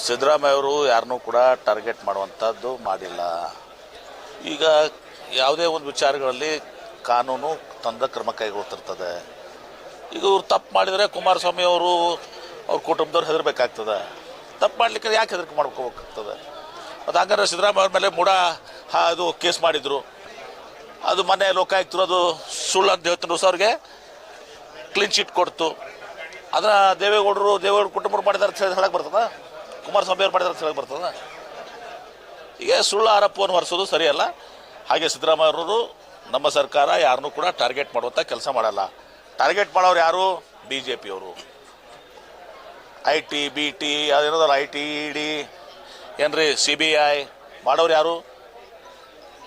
ಸಿದ್ದರಾಮಯ್ಯ ಅವರು ಯಾರನ್ನೂ ಕೂಡ ಟಾರ್ಗೆಟ್ ಮಾಡುವಂಥದ್ದು ಮಾಡಿಲ್ಲ. ಈಗ ಯಾವುದೇ ಒಂದು ವಿಚಾರಗಳಲ್ಲಿ ಕಾನೂನು ತಂದ ಕ್ರಮ ಕೈಗೊಳ್ತಿರ್ತದೆ. ಈಗ ಇವ್ರು ತಪ್ಪು ಮಾಡಿದರೆ ಕುಮಾರಸ್ವಾಮಿ ಅವರು ಅವ್ರ ಕುಟುಂಬದವ್ರು ಹೆದರ್ಬೇಕಾಗ್ತದೆ. ತಪ್ಪು ಮಾಡಲಿಕ್ಕೆ ಯಾಕೆ ಹೆದರಿಕೆ ಮಾಡ್ಕೋಬೇಕಾಗ್ತದೆ? ಅದು ಹಂಗಾರೆ ಸಿದ್ದರಾಮಯ್ಯ ಅವ್ರ ಮೇಲೆ ಅದು ಕೇಸ್ ಮಾಡಿದರು, ಅದು ಮೊನ್ನೆ ಲೋಕಾಯುಕ್ತರು ಅದು ಸುಳ್ಳು ಅಂತ ಹೇಳ್ತಾರೆ ಅವ್ರಿಗೆ ಕ್ಲೀನ್ ಚಿಟ್ ಕೊಡ್ತು. ಅದನ್ನ ದೇವೇಗೌಡರು ಕುಟುಂಬರು ಮಾಡಿದಾರೆ ಅಂತ ಹೇಳಕ್ಕೆ ಬರ್ತದ? ಕುಮಾರಸ್ವಾಮಿ ಅವ್ರು ಮಾಡಿದಾರೆ ಅಂತ ಹೇಳಕ್ಕೆ ಬರ್ತದ? ಈಗ ಸುಳ್ಳು ಆರೋಪವನ್ನು ಹೊರಿಸೋದು ಸರಿಯಲ್ಲ. ಹಾಗೆ ಸಿದ್ದರಾಮಯ್ಯ ಅವರು ನಮ್ಮ ಸರ್ಕಾರ ಯಾರನ್ನೂ ಕೂಡ ಟಾರ್ಗೆಟ್ ಮಾಡುವಂಥ ಕೆಲಸ ಮಾಡಲ್ಲ. ಟಾರ್ಗೆಟ್ ಮಾಡೋರು ಯಾರು? BJP ಅವರು. IT BT ಅದೇನೋದಲ್ಲ, IT ED ಏನ್ರಿ CBI ಮಾಡೋರು ಯಾರು?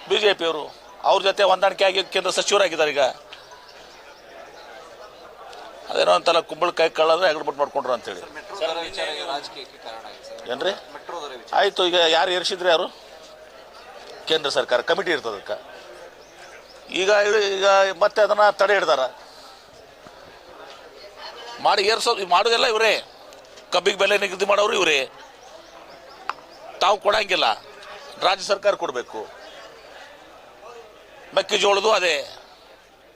BJP ಅವರು. ಅವ್ರ ಜೊತೆ ಹೊಂದಾಣಿಕೆ ಆಗಿ ಕೇಂದ್ರ ಸಚಿವರಾಗಿದ್ದಾರೆ. ಈಗ ಅದೇನೋ ಅಂತಲ್ಲ, ಕುಂಬಳಕಾಯಿ ಕಳ್ಳಾದ್ರೆ ಹೆಗಡ್ಬಿಟ್ಟು ಮಾಡ್ಕೊಂಡ್ರು ಅಂತೇಳಿ ಏನ್ರಿ? ಆಯಿತು, ಈಗ ಯಾರು ಏರಿಸಿದ್ರೆ ಯಾರು? ಕೇಂದ್ರ ಸರ್ಕಾರ ಕಮಿಟಿ ಇರ್ತದೆ ಅದಕ್ಕೆ. ಈಗ ಮತ್ತೆ ಅದನ್ನು ತಡೆ ಹಿಡ್ದಾರ ಮಾಡಿ ಮಾಡೋದೆಲ್ಲ ಇವರೇ. ಕಬ್ಬಿಗೆ ಬೆಲೆ ನಿಗದಿ ಮಾಡೋರು ಇವರೇ. ತಾವು ಕೊಡಂಗಿಲ್ಲ, ರಾಜ್ಯ ಸರ್ಕಾರ ಕೊಡಬೇಕು. ಮೆಕ್ಕೆಜೋಳದು ಅದೇ,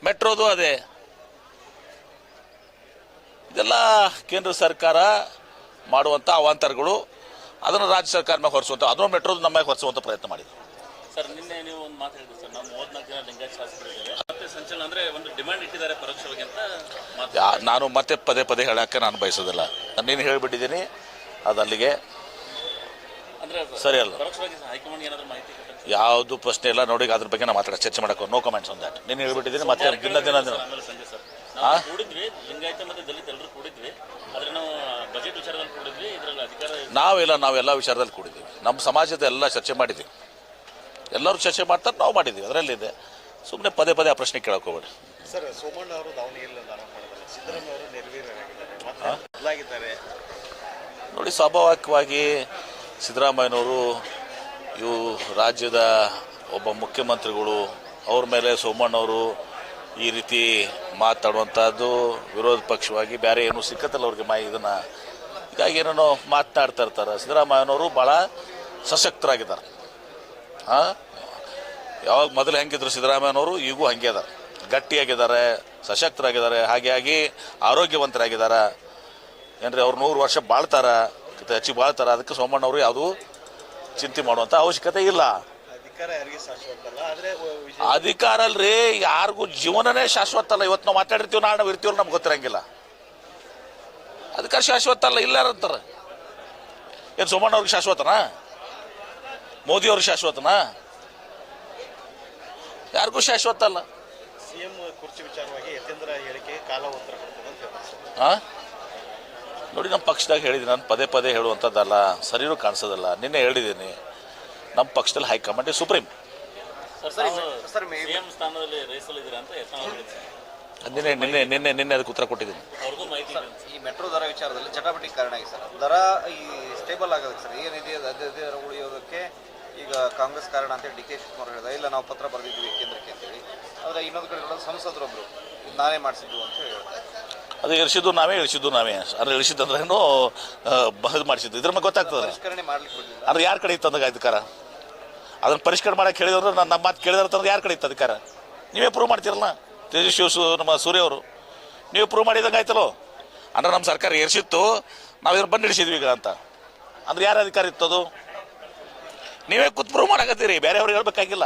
ಮೆಟ್ರೋದು ಅದೇ. ಇದೆಲ್ಲ ಕೇಂದ್ರ ಸರ್ಕಾರ ಮಾಡುವಂಥ ಅವಾಂತರಗಳು. ಅದನ್ನು ರಾಜ್ಯ ಸರ್ಕಾರ ಮೇಲೆ ಹೊರಿಸುವಂಥ, ಅದನ್ನು ಮೆಟ್ರೋದು ನಮ್ಮ ಮೇಲೆ ಹೊರಿಸುವಂಥ ಪ್ರಯತ್ನ ಮಾಡಿದ್ರು. ಸರ್, ನಿನ್ನೆ ನೀವು ಒಂದು ಮಾತು ಹೇಳಿದ್ರಿ ಸರ್, ನಾವು 34 ಜನ ಲಿಂಗಾಯತ ಶಾಸಕರಿದ್ದಾರೆ, ಮತ್ತೆ ಸಂಚಲನ ಅಂದರೆ ಒಂದು ಡಿಮ್ಯಾಂಡ್ ಇಟ್ಟಿದ್ದಾರೆ ಪರೋಕ್ಷವಾಗಿ ಅಂತ. ನಾನು ಮತ್ತೆ ಪದೇ ಹೇಳೋಕ್ಕೆ ನಾನು ಬಯಸೋದಿಲ್ಲ. ನಾನು ನೀನು ಹೇಳಿಬಿಟ್ಟಿದ್ದೀನಿ, ಅದು ಅಲ್ಲಿಗೆ ಸರಿ ಅಲ್ಲ. ಹೈಕಮಾಂಡ್ ಏನಾದರೂ ಮಾಹಿತಿ ಯಾವುದು ಪ್ರಶ್ನೆ ಇಲ್ಲ ನೋಡಿ. ಅದ್ರ ಬಗ್ಗೆ ನಾವು ಮಾತಾಡೋ ಚರ್ಚೆ ಮಾಡೋಕೆ ನೋ ಕಮೆಂಟ್ಸ್ ಆನ್ ದ್ಯಾಟ್. ನೀನು ಹೇಳ್ಬಿಟ್ಟಿದ್ದೀನಿ. ಮತ್ತೆ ದಿನ ಕೂಡಿದ್ವಿ, ಲಿಂಗಾಯತ ಮತ್ತು ದಲಿತ ಎಲ್ಲರೂ ಕೂಡಿದ್ವಿ, ಆದರೆ ನಾವು ಬಜೆಟ್ ವಿಚಾರದಲ್ಲಿ ಕೂಡಿದ್ವಿ. ಇದರಲ್ಲಿ ಅಧಿಕಾರ ನಾವೆಲ್ಲ ವಿಚಾರದಲ್ಲಿ ಕೂಡಿದ್ದೀವಿ. ನಮ್ಮ ಸಮಾಜದ ಎಲ್ಲ ಚರ್ಚೆ ಮಾಡಿದ್ದೀವಿ. ಎಲ್ಲರೂ ಚರ್ಚೆ ಮಾಡ್ತಾರೆ, ನಾವು ಮಾಡಿದ್ದೀವಿ. ಅದರಲ್ಲಿದೆ. ಸುಮ್ಮನೆ ಪದೇ ಆ ಪ್ರಶ್ನೆ ಕೇಳಕ್ಕೆ ಹೋಗ್ಬೇಡಿ. ಸರ್, ಸೋಮಣ್ಣ ಅವರು ದಾವಣಗೆರೆಯಲ್ಲಿ ಸಿದ್ದರಾಮಯ್ಯ ಅವರು ನಿರ್ವೀರ್ಯರಾಗಿದ್ದಾರೆ ನೋಡಿ. ಸ್ವಾಭಾವಿಕವಾಗಿ ಸಿದ್ದರಾಮಯ್ಯನವರು ರಾಜ್ಯದ ಒಬ್ಬ ಮುಖ್ಯಮಂತ್ರಿಗಳು, ಅವ್ರ ಮೇಲೆ ಸೋಮಣ್ಣವರು ಈ ರೀತಿ ಮಾತಾಡುವಂಥದ್ದು ವಿರೋಧ ಪಕ್ಷವಾಗಿ ಬೇರೆ ಏನೂ ಸಿಕ್ಕತ್ತಲ್ಲ ಅವ್ರಿಗೆ ಇದನ್ನು. ಹೀಗಾಗಿ ಏನೇನೋ ಮಾತನಾಡ್ತಾ ಇರ್ತಾರೆ. ಸಿದ್ದರಾಮಯ್ಯನವರು ಭಾಳ ಸಶಕ್ತರಾಗಿದ್ದಾರೆ. ಯಾವಾಗ ಮೊದಲು ಹೆಂಗಿದ್ರು ಸಿದ್ದರಾಮಯ್ಯನವರು ಈಗೂ ಹಂಗೆ ಅದಾರೆ. ಗಟ್ಟಿಯಾಗಿದ್ದಾರೆ, ಸಶಕ್ತರಾಗಿದ್ದಾರೆ, ಹಾಗಾಗಿ ಆರೋಗ್ಯವಂತರಾಗಿದ್ದಾರೆ. ಏನ್ರಿ, ಅವ್ರು 100 ವರ್ಷ ಬಾಳ್ತಾರೆ, ಹೆಚ್ಚಿಗೆ ಬಾಳ್ತಾರೆ. ಅದಕ್ಕೆ ಸೋಮಣ್ಣವರು ಯಾವುದೂ ಚಿಂತೆ ಮಾಡುವಂಥ ಅವಶ್ಯಕತೆ ಇಲ್ಲ. ಅಧಿಕಾರ ಅಲ್ರಿ, ಯಾರಿಗೂ ಜೀವನನೇ ಶಾಶ್ವತ ಅಲ್ಲ. ಇವತ್ತು ನಾವು ಮಾತಾಡಿರ್ತೀವಿ, ನಾವು ಇರ್ತೀವಲ್ಲ, ನಮ್ಗೆ ಗೊತ್ತಿರಂಗಿಲ್ಲ. ಅಧಿಕಾರ ಶಾಶ್ವತ ಅಲ್ಲ, ಇಲ್ಲ ಅಂತಾರೆ. ಏನು ಸೋಮಣ್ಣವ್ರಿಗೆ ಶಾಶ್ವತನಾ? ಮೋದಿಯವ್ರಿಗೆ ಶಾಶ್ವತನಾ? ಯಾರಿಗೂ ಶಾಶ್ವತ ಅಲ್ಲ. ಸಿಎಂ ಕುರ್ಚಿ ವಿಚಾರವಾಗಿ ಯತೇಂದ್ರ ಹೇಳಿಕೆ ಕಾಲ ಉತ್ತರ ಕೊಡ್ತದೆ ಅಂತ ನೋಡಿ. ನಮ್ಮ ಪಕ್ಷದಾಗ ಹೇಳಿದ್ದೀನಿ, ನಾನು ಪದೇ ಹೇಳುವಂಥದ್ದಲ್ಲ, ಸರಿಯೂ ಕಾಣಿಸೋದಲ್ಲ. ನಿನ್ನೆ ಹೇಳಿದ್ದೀನಿ, ನಮ್ಮ ಪಕ್ಷದಲ್ಲಿ ಹೈಕಮಾಂಡ್ ಸುಪ್ರೀಂ. ನಿನ್ನೆ ಅದಕ್ಕೆ ಉತ್ತರ ಕೊಟ್ಟಿದ್ದೀನಿ. ಈ ಮೆಟ್ರೋ ದರ ವಿಚಾರದಲ್ಲಿ ಜಟಾಪಟಿ ಕಾರಣ ಆಗಿದೆ ಸರ್. ದರ ಈ ಸ್ಟೇಬಲ್ ಆಗೋದಕ್ಕೆ ಸರ್ ಏನಿದೆ ಅದೇ ಉಳಿಯೋದಕ್ಕೆ ಈಗ ಕಾಂಗ್ರೆಸ್ ಕಾರಣ ಅಂತೇಳಿ DK ಶಿವಕುಮಾರ್ ಹೇಳಿದ. ಇಲ್ಲ, ನಾವು ಪತ್ರ ಬರೆದಿದ್ವಿ ಕೇಂದ್ರಕ್ಕೆ ಅಂತೇಳಿ. ಆದರೆ ಇನ್ನೊಂದು ಕಡೆ ಸಂಸದರೊಬ್ಬರು ನಾನೇ ಮಾಡಿಸಿದ್ದು ಅಂತ ಹೇಳ್ತಾರೆ. ಅದು ಇಳಿಸಿದ್ದು ನಾವೇ ಅಂದ್ರೆ ಇಳಿಸಿದ್ದಂದ್ರೆ ಏನು ಇದು ಮಾಡಿಸಿದ್ದು ಇದ್ರ ಮೇಲೆ ಗೊತ್ತಾಗ್ತದೆ. ಪರಿಷ್ಕರಣೆ ಮಾಡ್ಲಿಕ್ಕೆ ಅಂದ್ರೆ ಯಾರ ಕಡೆ ಇತ್ತು ಅಂದಾಗ ಅಧಿಕಾರ? ಅದನ್ನು ಪರಿಷ್ಕರಣೆ ಮಾಡಕ್ಕೆ ಹೇಳಿದ್ರೆ ನಮ್ಮ ಮಾತು ಕೇಳಿದ್ರೆ ತಂದ್ರೆ ಯಾರ ಕಡೆ ಇತ್ತು ಅಧಿಕಾರ? ನೀವೇ ಪ್ರೂವ್ ಮಾಡ್ತೀರಲ್ಲ. ತೇಜಸ್ವಿ ನಮ್ಮ ಸೂರ್ಯ ಅವರು ನೀವು ಪ್ರೂವ್ ಮಾಡಿದಂಗೆ ಆಯ್ತಲ್ಲೋ. ಅಂದ್ರೆ ನಮ್ಮ ಸರ್ಕಾರ ಏರ್ಸಿತ್ತು, ನಾವು ಇದ್ರ ಬಂದು ಹಿಡಿಸಿದ್ವಿ ಈಗ ಅಂತ. ಅಂದ್ರೆ ಯಾರ ಅಧಿಕಾರ ಇತ್ತದು? ನೀವೇ ಕೂತ್ ಪ್ರೂವ್ ಮಾಡಕತ್ತೀರಿ, ಬೇರೆಯವ್ರಿಗೆ ಹೇಳ್ಬೇಕಾಗಿಲ್ಲ.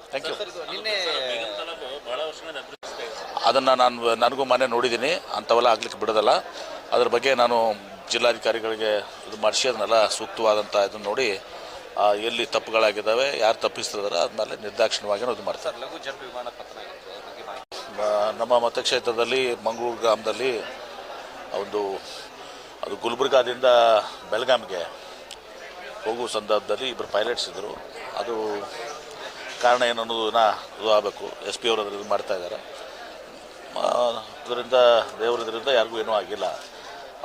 Thank you. ಅದನ್ನು ನನಗೂ ಮನೆ ನೋಡಿದ್ದೀನಿ. ಅಂಥವೆಲ್ಲ ಆಗ್ಲಿಕ್ಕೆ ಬಿಡೋದಲ್ಲ. ಅದ್ರ ಬಗ್ಗೆ ನಾನು ಜಿಲ್ಲಾಧಿಕಾರಿಗಳಿಗೆ ಇದು ಮಾಡಿಸಿ ಅದನ್ನೆಲ್ಲ ಸೂಕ್ತವಾದಂಥ ಇದನ್ನು ನೋಡಿ ಎಲ್ಲಿ ತಪ್ಪುಗಳಾಗಿದ್ದಾವೆ, ಯಾರು ತಪ್ಪಿಸ್ತಿದ್ದಾರೆ, ಆದಮೇಲೆ ನಿರ್ದಾಕ್ಷಿಣ್ಯವಾಗಿ ಇದು ಮಾಡ್ತಾರೆ. ನಮ್ಮ ಮತಕ್ಷೇತ್ರದಲ್ಲಿ ಮಂಗಳೂರು ಗ್ರಾಮದಲ್ಲಿ ಅದು ಗುಲ್ಬರ್ಗಾದಿಂದ ಬೆಳಗಾಂಗೆ ಹೋಗುವ ಸಂದರ್ಭದಲ್ಲಿ 2 ಪೈಲಟ್ಸ್ ಇದ್ದರು. ಅದು ಕಾರಣ ಏನು ಅನ್ನೋದನ್ನ ಇದು ಆಗಬೇಕು. SP ಅವರು ಅದನ್ನು ಇದು ಮಾಡ್ತಾಯಿದ್ದಾರೆ. ಅದರಿಂದ ದೇವರದ್ರಿಂದ ಯಾರಿಗೂ ಏನೂ ಆಗಿಲ್ಲ.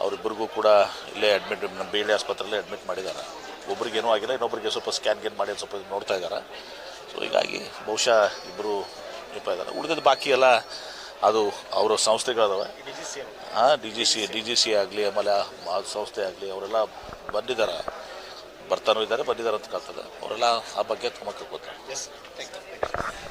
ಅವರಿಬ್ಬರಿಗೂ ಕೂಡ ಇಲ್ಲೇ ಅಡ್ಮಿಟ್, ನಮ್ಮ BLD ಆಸ್ಪತ್ರೆಯಲ್ಲೇ ಅಡ್ಮಿಟ್ ಮಾಡಿದ್ದಾರೆ. ಒಬ್ರಿಗೆ ಏನೂ ಆಗಿಲ್ಲ, ಇನ್ನೊಬ್ಬರಿಗೆ ಸ್ವಲ್ಪ ಸ್ಕ್ಯಾನ್ ಮಾಡಿ ಸ್ವಲ್ಪ ನೋಡ್ತಾ ಇದ್ದಾರೆ. ಸೊ ಹೀಗಾಗಿ ಬಹುಶಃ ಇಬ್ಬರು ಇದ್ದಾರೆ. ಉಳಿದಿದ್ದು ಬಾಕಿ ಎಲ್ಲ ಅದು ಅವರ ಸಂಸ್ಥೆಗಳದಾವೆ, DGC ಡಿ ಜಿ ಸಿ ಆಗಲಿ, ಆಮೇಲೆ ಆ ಸಂಸ್ಥೆ ಆಗಲಿ, ಅವರೆಲ್ಲ ಬಂದಿದ್ದಾರೆ, ಬರ್ತಾನೂ ಇದ್ದಾರೆ, ಬಂದಿದ್ದಾರೆ ಅಂತ ಕಾಣ್ತದೆ. ಅವರೆಲ್ಲ ಆ ಬಗ್ಗೆ ಕ್ರಮಕ್ಕೆ ಗೊತ್ತಾರೆ. Yes thank you.